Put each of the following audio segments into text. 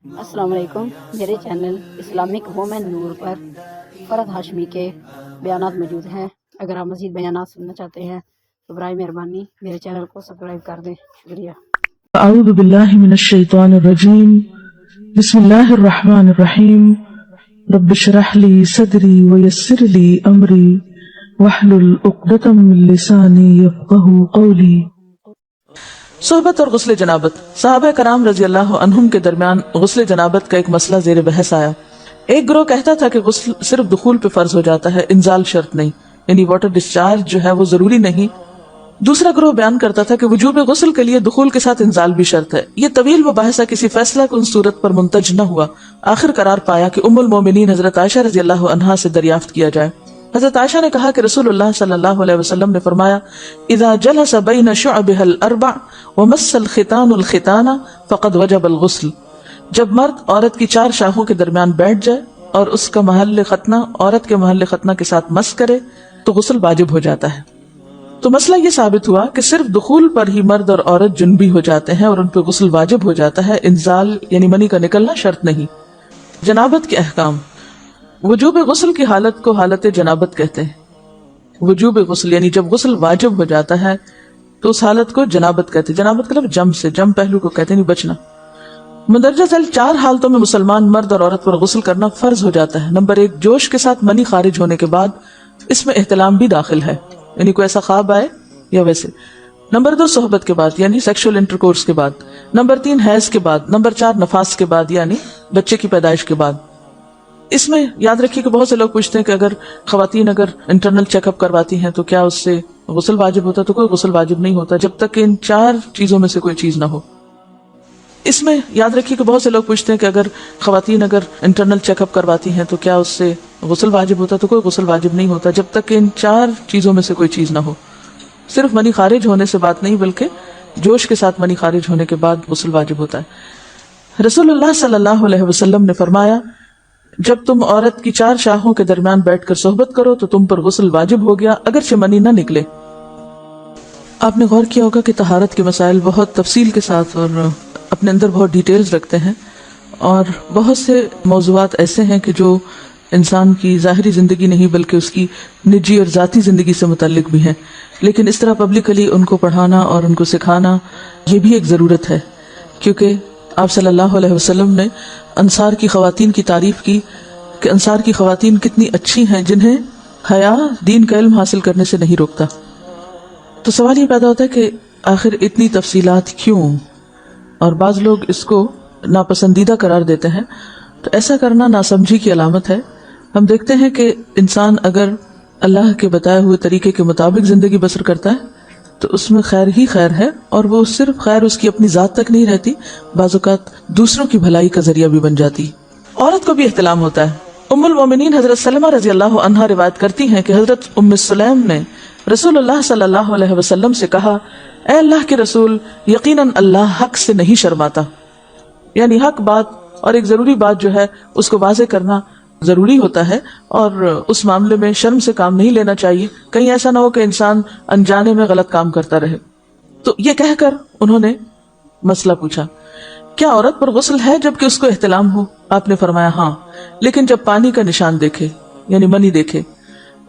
السلام علیکم. میرے چینل اسلامک وومن نور پر فرحت ہاشمی کے بیانات موجود ہیں. اگر آپ مزید بیانات سننا چاہتے ہیں تو برائے مہربانی میرے چینل کو سبسکرائب کر دیں. شکریہ. اعوذ باللہ من الشیطان الرجیم. بسم اللہ الرحمن الرحیم. رب اشرح لی صدری ویسر لی امری واحلل عقدۃ من لسانی یفقہوا قولی. صحبت اور غسل جنابت. صحابہ کرام رضی اللہ عنہم کے درمیان غسل جنابت کا ایک مسئلہ زیر بحث آیا. ایک گروہ کہتا تھا کہ غسل صرف دخول پہ فرض ہو جاتا ہے، انزال شرط نہیں، یعنی واٹر ڈسچارج جو ہے وہ ضروری نہیں. دوسرا گروہ بیان کرتا تھا کہ وجوب غسل کے لیے دخول کے ساتھ انزال بھی شرط ہے. یہ طویل مباحثہ کسی فیصلہ کن صورت پر منتج نہ ہوا. آخر قرار پایا کہ ام المومنین حضرت عائشہ رضی اللہ عنہا سے دریافت کیا جائے. حضرت عائشہ نے کہا کہ رسول اللہ صلی اللہ علیہ وسلم نے فرمایا: اذا جلس بین شعبها الاربع ومس الختان الختان فقد وجب الغسل. جب مرد عورت کی چار شاخوں کے درمیان بیٹھ جائے اور اس کا محل ختنہ عورت کے محل ختنہ کے ساتھ مس کرے تو غسل واجب ہو جاتا ہے. تو مسئلہ یہ ثابت ہوا کہ صرف دخول پر ہی مرد اور عورت جنبی ہو جاتے ہیں اور ان پہ غسل واجب ہو جاتا ہے، انزال یعنی منی کا نکلنا شرط نہیں. جنابت کے احکام. وجوب غسل کی حالت کو حالت جنابت کہتے ہیں. وجوب غسل یعنی جب غسل واجب ہو جاتا ہے تو اس حالت کو جنابت کہتے ہیں. جنابت کا لفظ جم سے، جم پہلو کو کہتے ہیں، نہیں بچنا. مندرجہ ذیل چار حالتوں میں مسلمان مرد اور عورت پر غسل کرنا فرض ہو جاتا ہے. نمبر 1، جوش کے ساتھ منی خارج ہونے کے بعد. اس میں احتلام بھی داخل ہے، یعنی کوئی ایسا خواب آئے یا ویسے. نمبر 2، صحبت کے بعد یعنی سیکشل انٹرکورس کے بعد. نمبر 3، حیض کے بعد. نمبر 4، نفاس کے بعد یعنی بچے کی پیدائش کے بعد. اس میں یاد رکھیے کہ بہت سے لوگ پوچھتے ہیں کہ اگر خواتین اگر انٹرنل چیک اپ کرواتی ہیں تو کیا اس سے غسل واجب ہوتا ہے؟ تو کوئی غسل واجب نہیں ہوتا جب تک کہ ان چار چیزوں میں سے کوئی چیز نہ ہو. اس میں یاد رکھیے کہ بہت سے لوگ پوچھتے ہیں کہ اگر خواتین اگر انٹرنل چیک اپ کرواتی ہیں تو کیا اس سے غسل واجب ہوتا ہے؟ تو کوئی غسل واجب نہیں ہوتا جب تک کہ ان چار چیزوں میں سے کوئی چیز نہ ہو. صرف منی خارج ہونے سے بات نہیں بلکہ جوش کے ساتھ منی خارج ہونے کے بعد غسل واجب ہوتا ہے. رسول اللہ صلی اللہ علیہ وسلم نے فرمایا: جب تم عورت کی چار شاخوں کے درمیان بیٹھ کر صحبت کرو تو تم پر غسل واجب ہو گیا اگرچہ منی نہ نکلے. آپ نے غور کیا ہوگا کہ طہارت کے مسائل بہت تفصیل کے ساتھ اور اپنے اندر بہت ڈیٹیلز رکھتے ہیں، اور بہت سے موضوعات ایسے ہیں کہ جو انسان کی ظاہری زندگی نہیں بلکہ اس کی نجی اور ذاتی زندگی سے متعلق بھی ہیں. لیکن اس طرح پبلکلی ان کو پڑھانا اور ان کو سکھانا یہ بھی ایک ضرورت ہے، کیونکہ آپ صلی اللہ علیہ وسلم نے انصار کی خواتین کی تعریف کی کہ انصار کی خواتین کتنی اچھی ہیں جنہیں حیا دین کا علم حاصل کرنے سے نہیں روکتا. تو سوال یہ پیدا ہوتا ہے کہ آخر اتنی تفصیلات کیوں؟ اور بعض لوگ اس کو ناپسندیدہ قرار دیتے ہیں. تو ایسا کرنا ناسمجھی کی علامت ہے. ہم دیکھتے ہیں کہ انسان اگر اللہ کے بتائے ہوئے طریقے کے مطابق زندگی بسر کرتا ہے تو اس میں خیر ہی خیر ہے، اور وہ صرف خیر اس کی اپنی ذات تک نہیں رہتی، بعض اوقات دوسروں کی بھلائی کا ذریعہ بھی بن جاتی. عورت کو بھی احتلام ہوتا ہے. ام المومنین حضرت سلمہ رضی اللہ عنہا روایت کرتی ہیں کہ حضرت ام سلیم نے رسول اللہ صلی اللہ علیہ وسلم سے کہا: اے اللہ کے رسول، یقیناً اللہ حق سے نہیں شرماتا. یعنی حق بات اور ایک ضروری بات جو ہے اس کو واضح کرنا ضروری ہوتا ہے، اور اس معاملے میں شرم سے کام نہیں لینا چاہیے، کہیں ایسا نہ ہو کہ انسان انجانے میں غلط کام کرتا رہے. تو یہ کہہ کر انہوں نے مسئلہ پوچھا: کیا عورت پر غسل ہے جبکہ اس کو احتلام ہو؟ آپ نے فرمایا: ہاں، لیکن جب پانی کا نشان دیکھے یعنی منی دیکھے.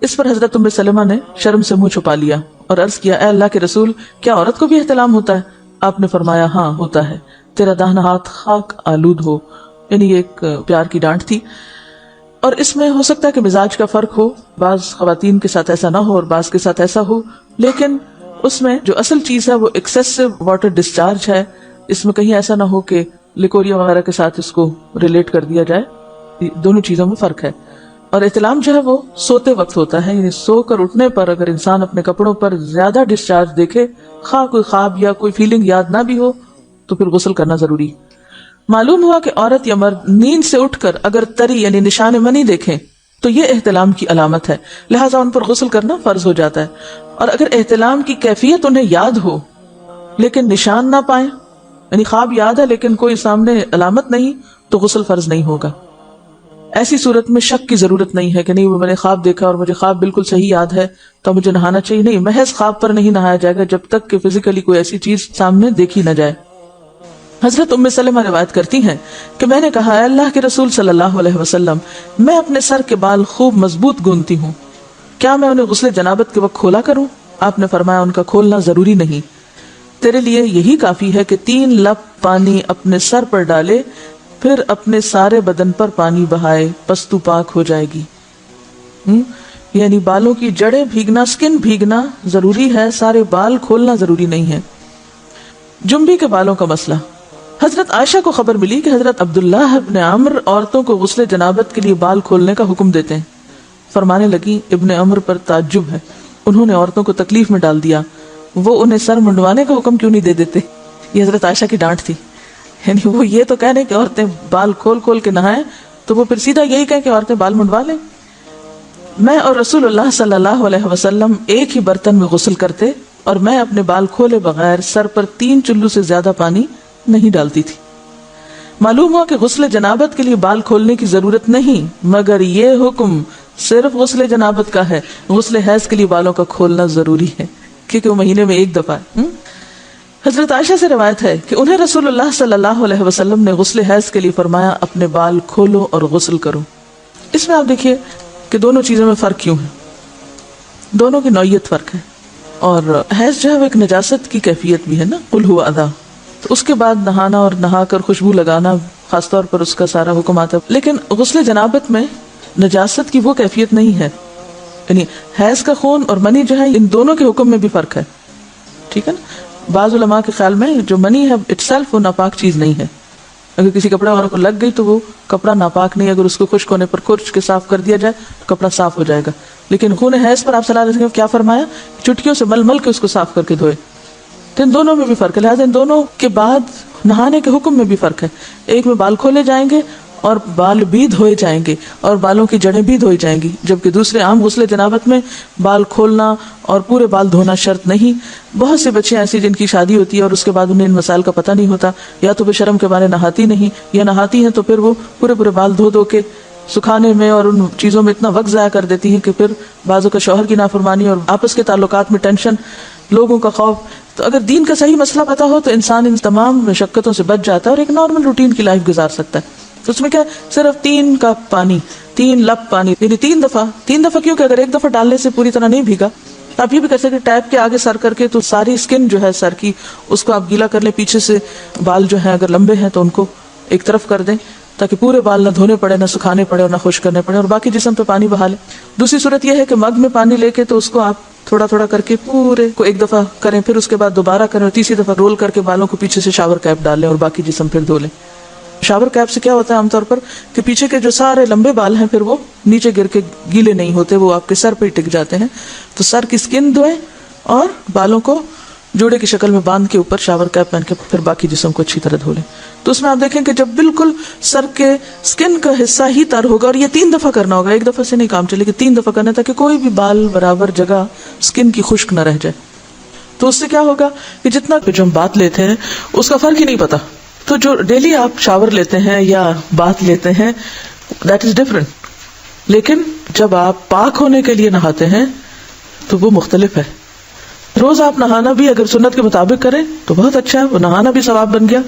اس پر حضرت ام سلمہ نے شرم سے منہ چھپا لیا اور عرض کیا: اے اللہ کے رسول، کیا عورت کو بھی احتلام ہوتا ہے؟ آپ نے فرمایا: ہاں ہوتا ہے، تیرا داہنا ہاتھ خاک آلود ہو. یعنی یہ ایک پیار کی ڈانٹ تھی. اور اس میں ہو سکتا ہے کہ مزاج کا فرق ہو، بعض خواتین کے ساتھ ایسا نہ ہو اور بعض کے ساتھ ایسا ہو، لیکن اس میں جو اصل چیز ہے وہ ایکسیسو واٹر ڈسچارج ہے. اس میں کہیں ایسا نہ ہو کہ لیکوریا وغیرہ کے ساتھ اس کو ریلیٹ کر دیا جائے. دونوں چیزوں میں فرق ہے. اور احتلام جو ہے وہ سوتے وقت ہوتا ہے، یعنی سو کر اٹھنے پر اگر انسان اپنے کپڑوں پر زیادہ ڈسچارج دیکھے، خواہ کوئی خواب یا کوئی فیلنگ یاد نہ بھی ہو، تو پھر غسل کرنا ضروری. معلوم ہوا کہ عورت یا مرد نیند سے اٹھ کر اگر تری یعنی نشان منی دیکھیں تو یہ احتلام کی علامت ہے، لہٰذا ان پر غسل کرنا فرض ہو جاتا ہے. اور اگر احتلام کی کیفیت انہیں یاد ہو لیکن نشان نہ پائیں، یعنی خواب یاد ہے لیکن کوئی سامنے علامت نہیں، تو غسل فرض نہیں ہوگا. ایسی صورت میں شک کی ضرورت نہیں ہے کہ نہیں میں نے خواب دیکھا اور مجھے خواب بالکل صحیح یاد ہے تو مجھے نہانا چاہیے. نہیں، محض خواب پر نہیں نہایا جائے گا جب تک کہ فزیکلی کوئی ایسی چیز سامنے دیکھی نہ جائے. حضرت ام سلمہ روایت کرتی ہیں کہ میں نے کہا، اے اللہ کے رسول صلی اللہ علیہ وسلم، میں اپنے سر کے بال خوب مضبوط گوندتی ہوں، کیا میں انہیں غسل جنابت کے وقت کھولا کروں؟ آپ نے فرمایا، ان کا کھولنا ضروری نہیں، تیرے لیے یہی کافی ہے کہ 3 لپ پانی اپنے سر پر ڈالے، پھر اپنے سارے بدن پر پانی بہائے، پس تو پاک ہو جائے گی۔ یعنی بالوں کی جڑیں بھیگنا، سکن بھیگنا ضروری ہے، سارے بال کھولنا ضروری نہیں ہے۔ جنبی کے بالوں کا مسئلہ، حضرت عائشہ کو خبر ملی کہ حضرت عبداللہ ابن عمر عورتوں کو غسل جنابت کے لیے بال کھولنے کا حکم دیتے ہیں۔ فرمانے لگی، ابن عمر پر تعجب ہے، انہوں نے عورتوں کو تکلیف میں ڈال دیا، وہ انہیں سر منڈوانے کا حکم کیوں نہیں دے دیتے؟ یہ حضرت عائشہ کی ڈانٹ تھی، یعنی وہ یہ تو کہہ رہے کہ عورتیں بال کھول کھول کے نہائیں، تو وہ پھر سیدھا یہی کہیں کہ عورتیں بال منڈوا لیں۔ میں اور رسول اللہ صلی اللہ علیہ وسلم ایک ہی برتن میں غسل کرتے، اور میں اپنے بال کھولے بغیر سر پر 3 چلو سے زیادہ پانی نہیں ڈالتی تھی۔ معلوم ہوا کہ غسل جنابت کے لیے بال کھولنے کی ضرورت نہیں، مگر یہ حکم صرف غسل جنابت کا ہے، غسل حیض کے لیے بالوں کا کھولنا ضروری ہے، کیونکہ وہ مہینے میں ایک دفعہ ہے۔ حضرت عائشہ سے روایت ہے کہ انہیں رسول اللہ صلی اللہ علیہ وسلم نے غسل حیض کے لیے فرمایا، اپنے بال کھولو اور غسل کرو۔ اس میں آپ دیکھیے کہ دونوں چیزوں میں فرق کیوں ہے، دونوں کی نوعیت فرق ہے، اور حیض جو ہے وہ ایک نجاست کی کیفیت بھی ہے نا، قل ہوا اذی، تو اس کے بعد نہانا اور نہا کر خوشبو لگانا خاص طور پر اس کا سارا حکم آتا ہے، لیکن غسل جنابت میں نجاست کی وہ کیفیت نہیں ہے، یعنی حیض کا خون اور منی جو ہے ان دونوں کے حکم میں بھی فرق ہے، ٹھیک ہے نا۔ بعض علماء کے خیال میں جو منی ہے اٹ سیلف وہ ناپاک چیز نہیں ہے، اگر کسی کپڑے والوں کو لگ گئی تو وہ کپڑا ناپاک نہیں، اگر اس کو خشک ہونے پر کورچ کے صاف کر دیا جائے تو کپڑا صاف ہو جائے گا، لیکن خون حیض پر آپ صلی اللہ علیہ وسلم کیا فرمایا، چٹکیوں سے مل مل کے اس کو صاف کر کے دھوئے، تو ان دونوں میں بھی فرق ہے، لہٰذا ان دونوں کے بعد نہانے کے حکم میں بھی فرق ہے، ایک میں بال کھولے جائیں گے اور بال بھی دھوئے جائیں گے اور بالوں کی جڑیں بھی دھوئی جائیں گی، جبکہ دوسرے عام غسل جنابت میں بال کھولنا اور پورے بال دھونا شرط نہیں۔ بہت سے بچے ایسی جن کی شادی ہوتی ہے اور اس کے بعد انہیں ان مسائل کا پتہ نہیں ہوتا، یا تو وہ شرم کے بارے نہاتی نہیں، یا نہاتی ہیں تو پھر وہ پورے بال دھو دھو کے سکھانے میں اور ان چیزوں میں اتنا وقت ضائع کر دیتی ہیں کہ پھر بعضوں کا شوہر کی نافرمانی اور آپس کے تعلقات میں ٹینشن، لوگوں کا خوف۔ تو اگر دین کا صحیح مسئلہ پتہ ہو تو انسان ان تمام مشقتوں سے بچ جاتا ہے اور ایک نارمل روٹین کی لائف گزار سکتا ہے۔ تو اس میں کیا صرف 3 کپ پانی، 3 لپ پانی، یعنی 3 دفعہ کیونکہ اگر ایک دفعہ ڈالنے سے پوری طرح نہیں بھیگا تو آپ یہ بھی کر سکتے ٹیپ کے آگے سر کر کے، تو ساری اسکن جو ہے سر کی اس کو آپ گیلا کر لیں، پیچھے سے بال جو ہیں اگر لمبے ہیں تو ان کو ایک طرف کر دیں تاکہ پورے بال نہ دھونے پڑے، نہ سکھانے پڑے اور نہ خشک کرنے پڑے، اور باقی جسم پہ پانی بہا لیں۔ دوسری صورت یہ ہے کہ مگ میں پانی لے کے تو اس کو آپ تھوڑا تھوڑا کر کے پورے کو ایک دفعہ کریں، پھر اس کے بعد دوبارہ کریں، اور تیسری دفعہ رول کر کے بالوں کو پیچھے سے شاور کیپ ڈال لیں اور باقی جسم پھر دھو لیں۔ شاور کیپ سے کیا ہوتا ہے عام طور پر کہ پیچھے کے جو سارے لمبے بال ہیں پھر وہ نیچے گر کے گیلے نہیں ہوتے، وہ آپ کے سر پہ ٹک جاتے ہیں۔ تو سر کی سکن دھوئیں اور بالوں کو جوڑے کی شکل میں باندھ کے اوپر شاور کیپ پہن کے پھر باقی جسم کو اچھی طرح دھو لیں۔ تو اس میں آپ دیکھیں کہ جب بالکل سر کے سکن کا حصہ ہی تر ہوگا، اور یہ 3 دفعہ کرنا ہوگا، ایک دفعہ سے نہیں کام چلے گا، 3 دفعہ کرنا تاکہ کوئی بھی بال برابر جگہ سکن کی خشک نہ رہ جائے۔ تو اس سے کیا ہوگا کہ جتنا جو ہم بات لیتے ہیں اس کا فرق ہی نہیں پتا، تو جو ڈیلی آپ شاور لیتے ہیں یا بات لیتے ہیں دیٹ از ڈفرنٹ، لیکن جب آپ پاک ہونے کے لیے نہاتے ہیں تو وہ مختلف ہے۔ روز آپ نہانا بھی اگر سنت کے مطابق کریں تو بہت اچھا ہے، وہ نہانا بھی ثواب بن گیا،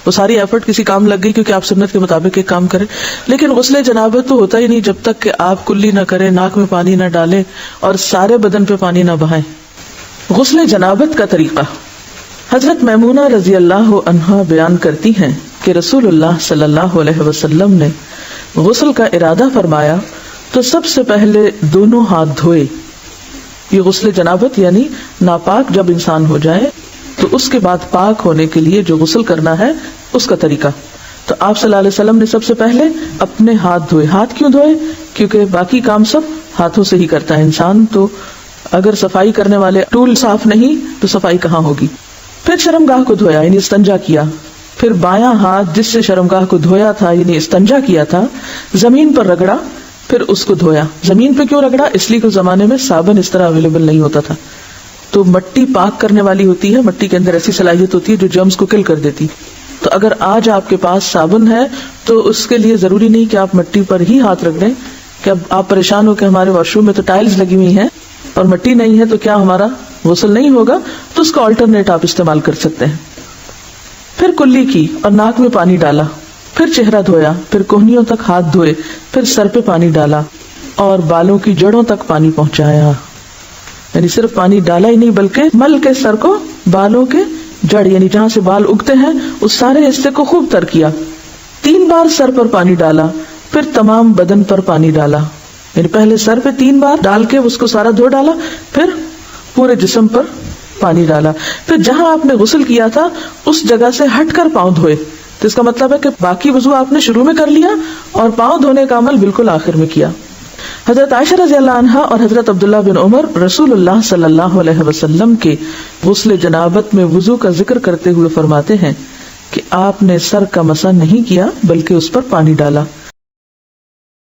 وہ ساری ایفرٹ کسی کام لگ گئی کیونکہ آپ سنت کے مطابق ایک کام کریں۔ لیکن غسل جنابت تو ہوتا ہی نہیں جب تک کہ آپ کلی نہ کریں، ناک میں پانی نہ ڈالیں اور سارے بدن پہ پانی نہ بہائیں۔ غسل جنابت کا طریقہ، حضرت میمونہ رضی اللہ عنہا بیان کرتی ہیں کہ رسول اللہ صلی اللہ علیہ وسلم نے غسل کا ارادہ فرمایا تو سب سے پہلے دونوں ہاتھ دھوئے۔ یہ غسل جنابت یعنی ناپاک جب انسان ہو جائے تو اس کے بعد پاک ہونے کے لیے جو غسل کرنا ہے اس کا طریقہ۔ تو آپ صلی اللہ علیہ وسلم نے سب سے پہلے اپنے ہاتھ دھوئے۔ ہاتھ کیوں دھوئے؟ کیونکہ باقی کام سب ہاتھوں سے ہی کرتا ہے انسان، تو اگر صفائی کرنے والے ٹول صاف نہیں تو صفائی کہاں ہوگی۔ پھر شرمگاہ کو دھویا یعنی استنجا کیا، پھر بایاں ہاتھ جس سے شرمگاہ کو دھویا تھا یعنی استنجا کیا تھا زمین پر رگڑا، پھر اس کو دھویا۔ زمین پہ کیوں رگڑا؟ اس لیے کہ اس زمانے میں صابن اس طرح اویلیبل نہیں ہوتا تھا، تو مٹی پاک کرنے والی ہوتی ہے، مٹی کے اندر ایسی صلاحیت ہوتی ہے جو جرمز کو کل کر دیتی۔ تو اگر آج آپ کے پاس صابن ہے تو اس کے لیے ضروری نہیں کہ آپ مٹی پر ہی ہاتھ رگڑیں کہ اب آپ پریشان ہو کہ ہمارے واش روم میں تو ٹائلز لگی ہوئی ہیں اور مٹی نہیں ہے تو کیا ہمارا غسل نہیں ہوگا، تو اس کا آلٹرنیٹ آپ استعمال کر سکتے ہیں۔ پھر کلی کی اور ناک میں پانی ڈالا، پھر چہرہ دھویا، پھر کوہنیوں تک ہاتھ دھوئے، پھر سر پہ پانی ڈالا اور بالوں کی جڑوں تک پانی پہنچایا. یعنی صرف پانی ڈالا ہی نہیں بلکہ مل کے سر کو بالوں کے جڑ یعنی جہاں سے بال اگتے ہیں اس سارے حصے کو خوب تر کیا. 3 بار سر پر پانی ڈالا، پھر تمام بدن پر پانی ڈالا. یعنی پہلے سر پہ 3 بار ڈال کے اس کو سارا دھو ڈالا، پھر پورے جسم پر پانی ڈالا. پھر جہاں آپ نے غسل کیا تھا اس جگہ سے ہٹ کر پاؤں دھوئے. تو اس کا مطلب ہے کہ باقی وضو آپ نے شروع میں کر لیا اور پاؤں دھونے کا عمل بالکل آخر میں کیا. حضرت عائشہ رضی اللہ عنہا اور حضرت عبداللہ بن عمر رسول اللہ صلی اللہ علیہ وسلم کے غسل جنابت میں وضو کا ذکر کرتے ہوئے فرماتے ہیں کہ آپ نے سر کا مسح نہیں کیا بلکہ اس پر پانی ڈالا.